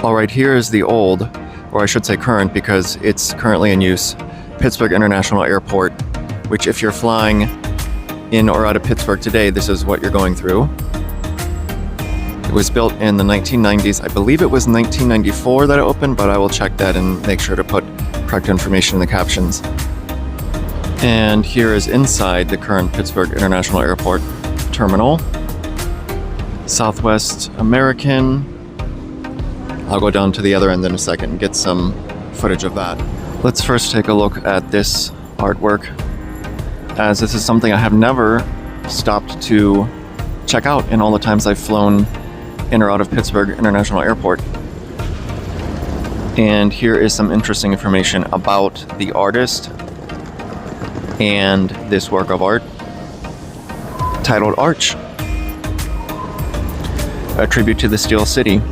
All right, here is the old, or I should say current because it's currently in use, Pittsburgh International Airport, which if you're flying in or out of Pittsburgh today, this is what you're going through. It was built in the 1990s. I believe it was 1994 that it opened, but I will check that and make sure to put correct information in the captions. And here is inside the current Pittsburgh International Airport terminal. Southwest American. I'll go down to the other end in a second and get some footage of that. Let's first take a look at this artwork, as this is something I have never stopped to check out in all the times I've flown in or out of Pittsburgh International Airport. And here is some interesting information about the artist and this work of art, titled Arch, a tribute to the Steel City.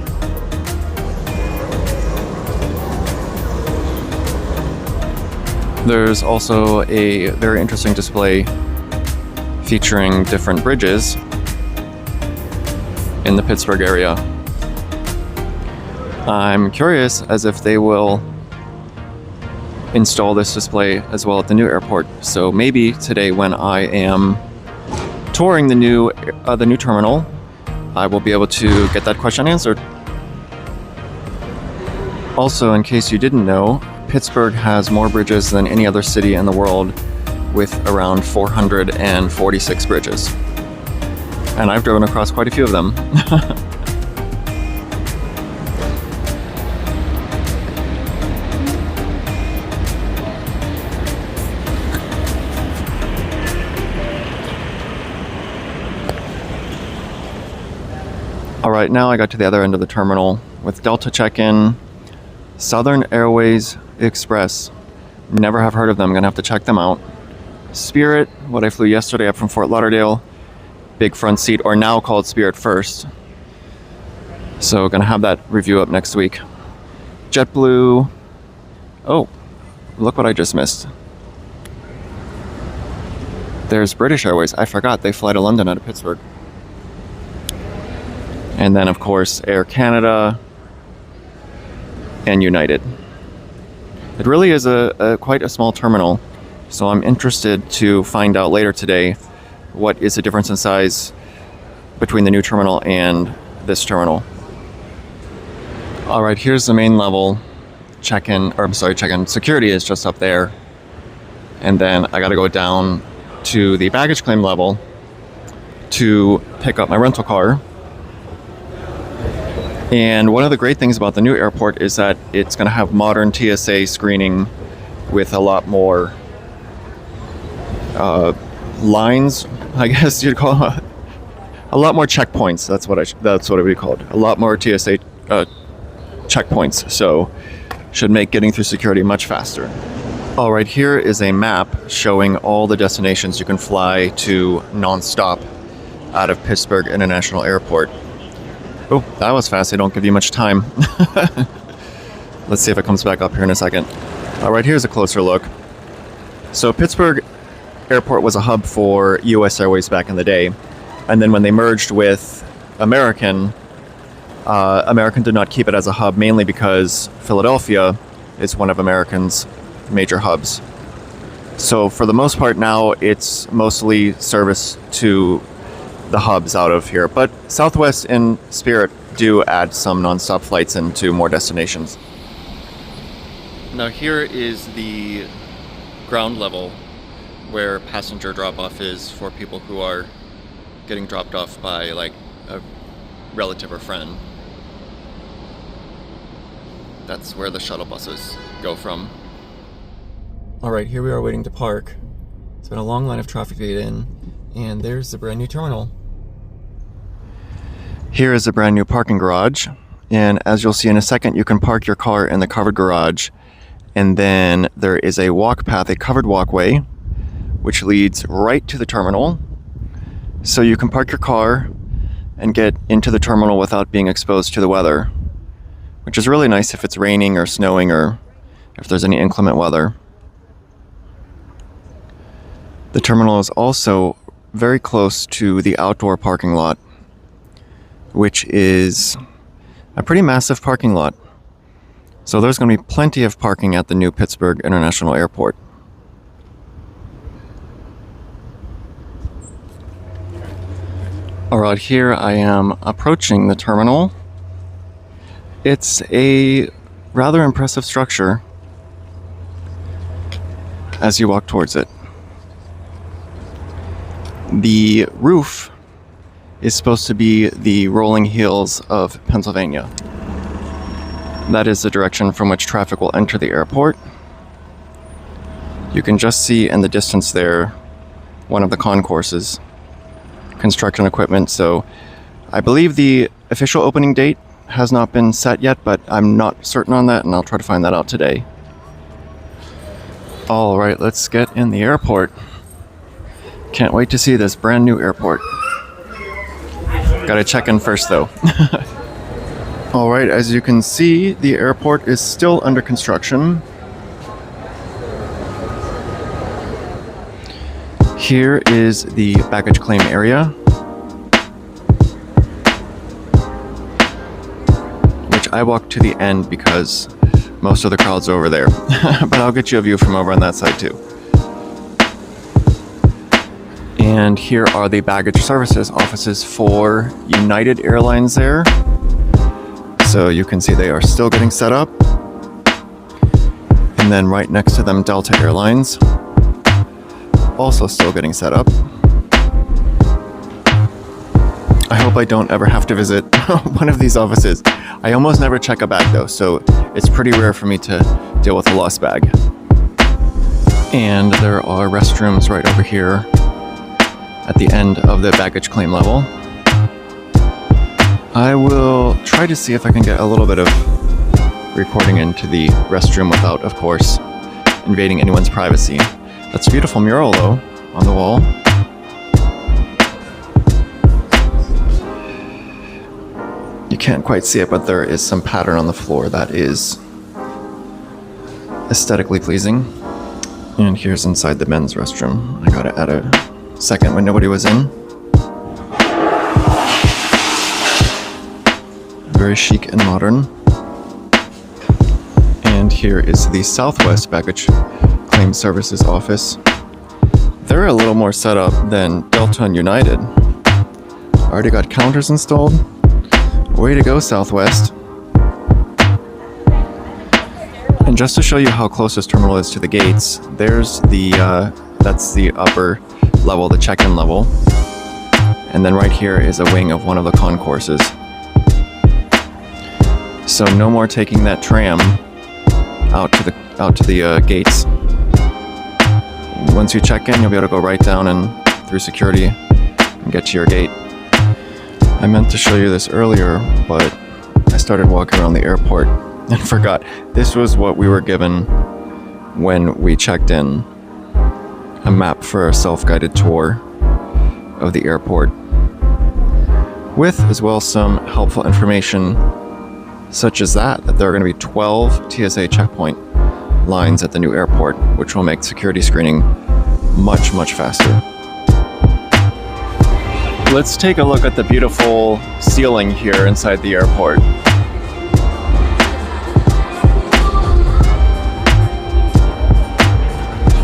There's also a very interesting display featuring different bridges in the Pittsburgh area. I'm curious as if they will install this display as well at the new airport. So maybe today when I am touring the new terminal, I will be able to get that question answered. Also, in case you didn't know, Pittsburgh has more bridges than any other city in the world, with around 446 bridges. And I've driven across quite a few of them. All right, now I got to the other end of the terminal with Delta check-in, Southern Airways Express. Never have heard of them, gonna have to check them out. Spirit, what I flew yesterday up from Fort Lauderdale, big front seat, or now called Spirit First. So gonna have that review up next week. JetBlue, oh, look what I just missed. There's British Airways, I forgot they fly to London out of Pittsburgh. And then of course Air Canada and United. It really is quite a small terminal, so I'm interested to find out later today what is the difference in size between the new terminal and this terminal. All right, here's the main level. Check-in. Security is just up there. And then I gotta go down to the baggage claim level to pick up my rental car. And one of the great things about the new airport is that it's going to have modern TSA screening with a lot more lines, I guess you'd call it. A lot more checkpoints. That's what it would be called. A lot more TSA checkpoints. So should make getting through security much faster. All right, here is a map showing all the destinations you can fly to nonstop out of Pittsburgh International Airport. Oh, that was fast. They don't give you much time. Let's see if it comes back up here in a second. All right, here's a closer look. So Pittsburgh Airport was a hub for US Airways back in the day. And then when they merged with American, American did not keep it as a hub, mainly because Philadelphia is one of American's major hubs. So for the most part now, it's mostly service to the hubs out of here, but Southwest and Spirit do add some nonstop flights into more destinations. Now here is the ground level where passenger drop-off is for people who are getting dropped off by like a relative or friend. That's where the shuttle buses go from. All right, here we are waiting to park. It's been a long line of traffic to get in, and there's the brand new terminal. Here is a brand new parking garage, and as you'll see in a second, you can park your car in the covered garage, and then there is a walk path, a covered walkway, which leads right to the terminal. So you can park your car and get into the terminal without being exposed to the weather, which is really nice if it's raining or snowing or if there's any inclement weather. The terminal is also very close to the outdoor parking lot, which is a pretty massive parking lot. So there's going to be plenty of parking at the new Pittsburgh International Airport. All right, here I am approaching the terminal. It's a rather impressive structure as you walk towards it. The roof is supposed to be the rolling hills of Pennsylvania. That is the direction from which traffic will enter the airport. You can just see in the distance there one of the concourses, construction equipment. So I believe the official opening date has not been set yet, but I'm not certain on that, and I'll try to find that out today. All right, let's get in the airport. Can't wait to see this brand new airport. Gotta check in first though. All right, as you can see, the airport is still under construction. Here is the baggage claim area, which I walked to the end because most of the crowd's over there. But I'll get you a view from over on that side too. And here are the baggage services offices for United Airlines there. So you can see they are still getting set up. And then right next to them, Delta Airlines, also still getting set up. I hope I don't ever have to visit one of these offices. I almost never check a bag though, so it's pretty rare for me to deal with a lost bag. And there are restrooms right over here at the end of the baggage claim level. I will try to see if I can get a little bit of recording into the restroom without, of course, invading anyone's privacy. That's a beautiful mural, though, on the wall. You can't quite see it, but there is some pattern on the floor that is aesthetically pleasing. And here's inside the men's restroom. I got it at a second when nobody was in. Very chic and modern. And here is the Southwest Baggage Claim Services office. They're a little more set up than Delta and United. Already got counters installed. Way to go, Southwest. And just to show you how close this terminal is to the gates, there's the that's the upper level, the check-in level. And then right here is a wing of one of the concourses. So no more taking that tram out to the gates. Once you check in, you'll be able to go right down and through security and get to your gate. I meant to show you this earlier, but I started walking around the airport and forgot. This was what we were given when we checked in. A map for a self-guided tour of the airport, with as well some helpful information such as that there are going to be 12 TSA checkpoint lines at the new airport, which will make security screening much, much faster. Let's take a look at the beautiful ceiling here inside the airport.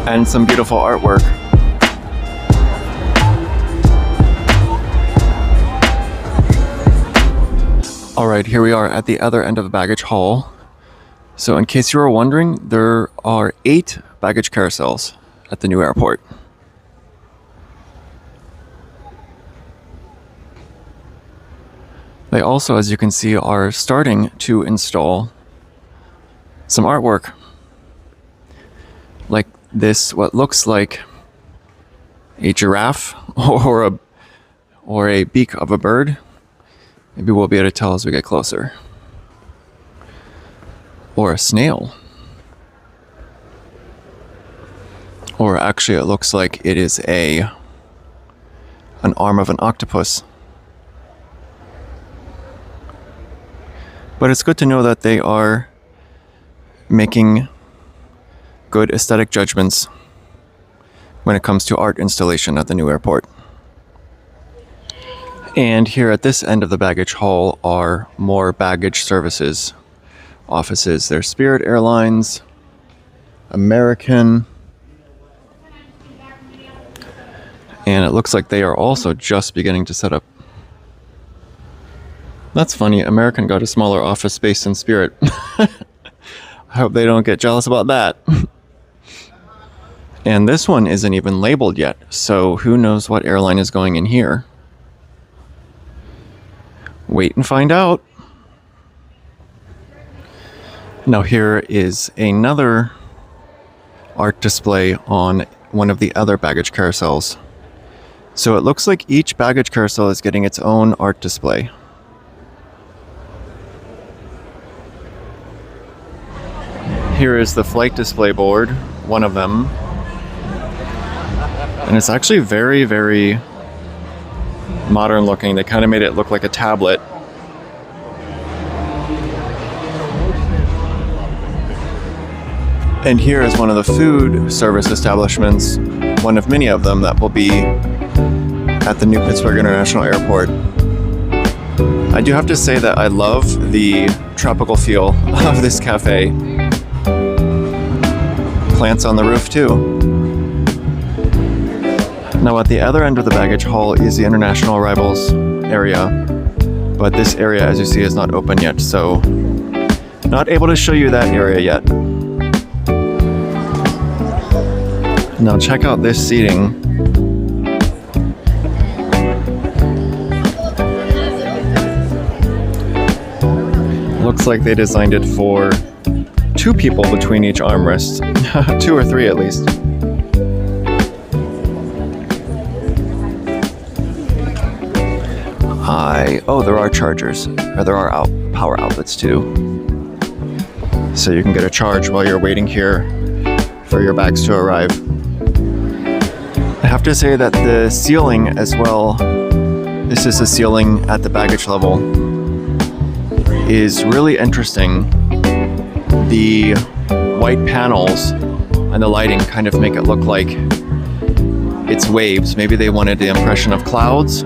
And some beautiful artwork. All right, here we are at the other end of the baggage hall. So in case you were wondering, there are 8 baggage carousels at the new airport. They also, as you can see, are starting to install some artwork. Like this, what looks like a giraffe or a beak of a bird. Maybe we'll be able to tell as we get closer. Or a snail. Or actually it looks like it is an arm of an octopus. But it's good to know that they are making good aesthetic judgments when it comes to art installation at the new airport. And here at this end of the baggage hall are more baggage services offices. There's Spirit Airlines, American, and it looks like they are also just beginning to set up. That's funny. American got a smaller office space than Spirit. I hope they don't get jealous about that. And this one isn't even labeled yet, so who knows what airline is going in here? Wait and find out. Now here is another art display on one of the other baggage carousels. So it looks like each baggage carousel is getting its own art display. Here is the flight display board, one of them. And it's actually very, very modern looking. They kind of made it look like a tablet. And here is one of the food service establishments, one of many of them that will be at the new Pittsburgh International Airport. I do have to say that I love the tropical feel of this cafe. Plants on the roof too. Now at the other end of the baggage hall is the international arrivals area, but this area, as you see, is not open yet, so not able to show you that area yet. Now check out this seating. Looks like they designed it for 2 people between each armrest. 2 or 3 at least. Oh, there are chargers. Or there are power outlets too. So you can get a charge while you're waiting here for your bags to arrive. I have to say that the ceiling as well, this is the ceiling at the baggage level, is really interesting. The white panels and the lighting kind of make it look like it's waves. Maybe they wanted the impression of clouds,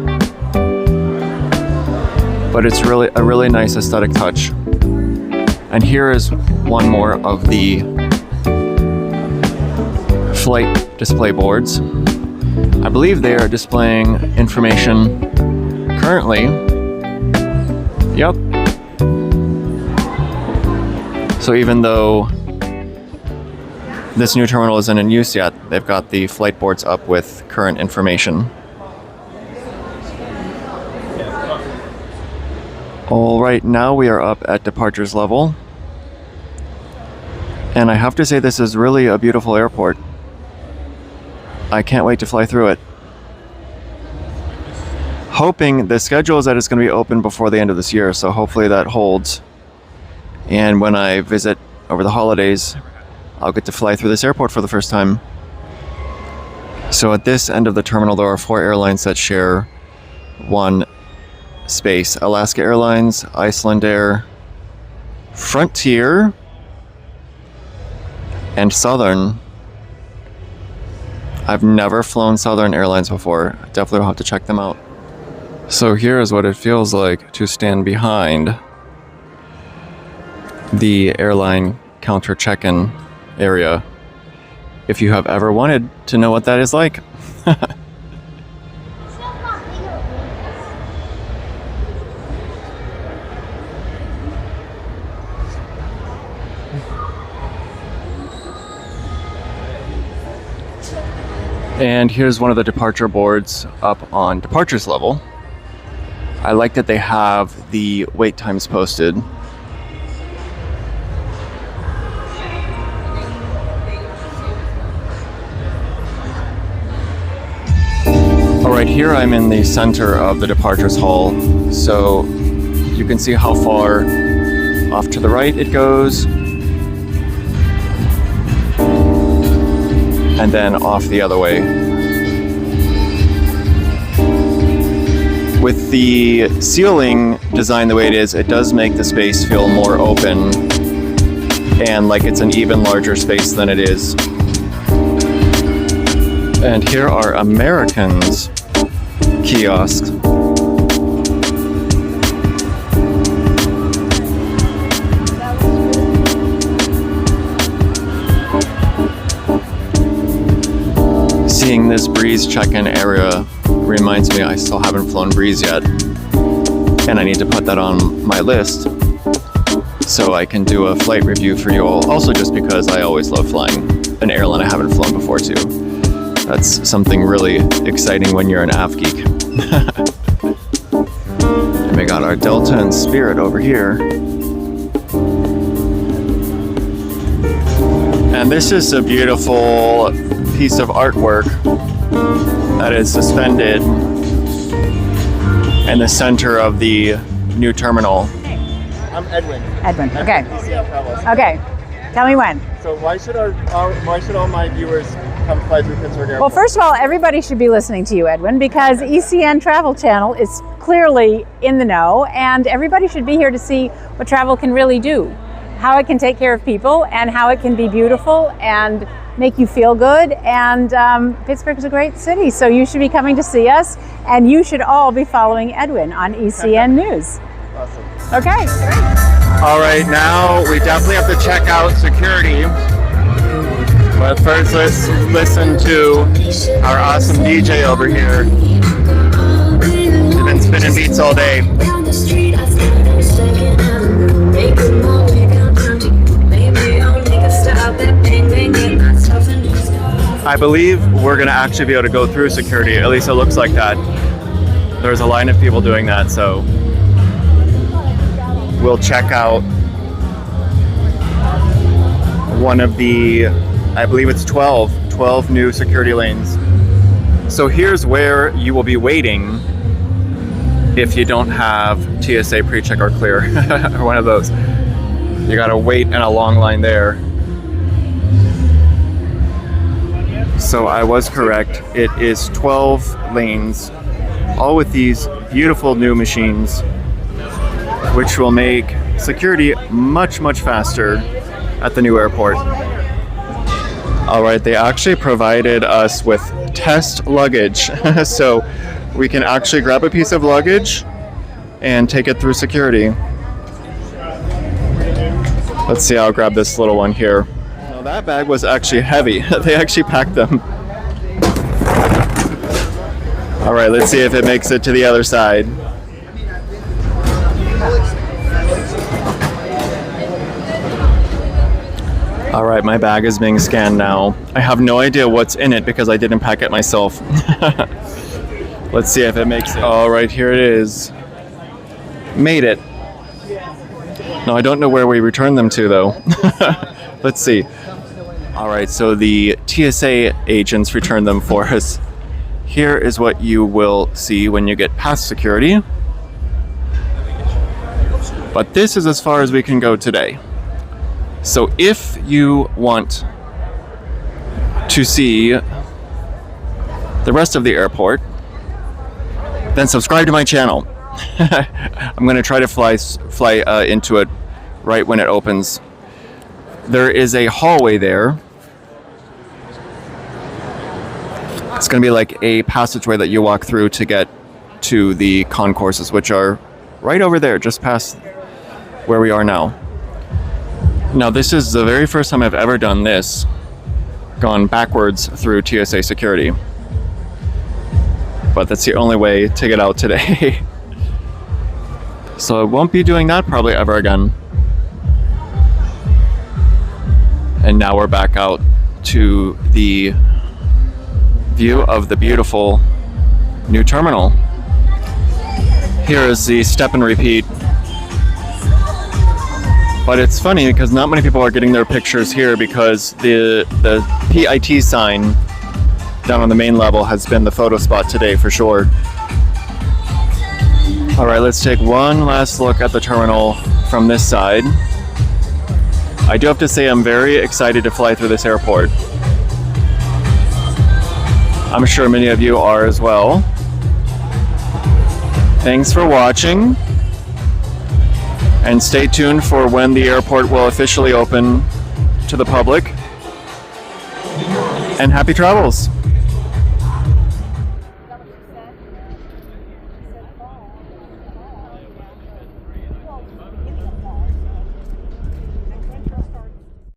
but it's really a really nice aesthetic touch. And here is one more of the flight display boards. I believe they are displaying information currently. Yep. So even though this new terminal isn't in use yet, they've got the flight boards up with current information. All right, now we are up at departures level. And I have to say, this is really a beautiful airport. I can't wait to fly through it. Hoping, the schedule is that it's going to be open before the end of this year, so hopefully that holds. And when I visit over the holidays, I'll get to fly through this airport for the first time. So at this end of the terminal, there are 4 airlines that share one space. Alaska Airlines, Iceland Air, Frontier, and Southern. I've never flown Southern Airlines before. I definitely will have to check them out. So here is what it feels like to stand behind the airline counter check-in area, if you have ever wanted to know what that is like. And here's one of the departure boards up on departures level. I like that they have the wait times posted. Alright, here I'm in the center of the departures hall, so you can see how far off to the right it goes, and then off the other way. With the ceiling designed the way it is, it does make the space feel more open and like it's an even larger space than it is. And here are American's kiosks. this Breeze check-in area reminds me I still haven't flown Breeze yet. And I need to put that on my list so I can do a flight review for you all. Also just because I always love flying an airline I haven't flown before too. That's something really exciting when you're an av geek. And we got our Delta and Spirit over here. And this is a beautiful piece of artwork that is suspended in the center of the new terminal. I'm Edwin. Edwin, I'm okay. from PCL Travels. Okay, tell me when. So why should all my viewers come fly through Pittsburgh Airport? Well, first of all, everybody should be listening to you, Edwin, because ECN Travel Channel is clearly in the know, and everybody should be here to see what travel can really do, how it can take care of people, and how it can be beautiful and make you feel good. And Pittsburgh is a great city, so you should be coming to see us, and you should all be following Edwin on ECN News. Awesome. Okay. All right, now we definitely have to check out security. But first, let's listen to our awesome DJ over here. They've been spinning beats all day. I believe we're going to actually be able to go through security. At least it looks like that. There's a line of people doing that, so we'll check out one of the, I believe it's 12 new security lanes. So here's where you will be waiting if you don't have TSA pre-check or clear, or one of those. You gotta wait in a long line there. So I was correct. It is 12 lanes, all with these beautiful new machines, which will make security much, much faster at the new airport. All right, they actually provided us with test luggage. So we can actually grab a piece of luggage and take it through security. Let's see, I'll grab this little one here. Now that bag was actually heavy. They actually packed them. All right, let's see if it makes it to the other side. All right, my bag is being scanned now. I have no idea what's in it because I didn't pack it myself. Let's see if it makes it. All right, here it is. Made it. No, I don't know where we return them to though. Let's see. All right, so the TSA agents returned them for us. Here is what you will see when you get past security. But this is as far as we can go today. So if you want to see the rest of the airport, then subscribe to my channel. I'm going to try to fly into it right when it opens. There is a hallway there. It's going to be like a passageway that you walk through to get to the concourses, which are right over there, just past where we are now. Now, this is the very first time I've ever done this, gone backwards through TSA security. But that's the only way to get out today. So I won't be doing that probably ever again. And now we're back out to the view of the beautiful new terminal. Here is the step and repeat. But it's funny because not many people are getting their pictures here because the PIT sign down on the main level has been the photo spot today for sure. All right, let's take one last look at the terminal from this side. I do have to say I'm very excited to fly through this airport. I'm sure many of you are as well. Thanks for watching. And stay tuned for when the airport will officially open to the public. And happy travels!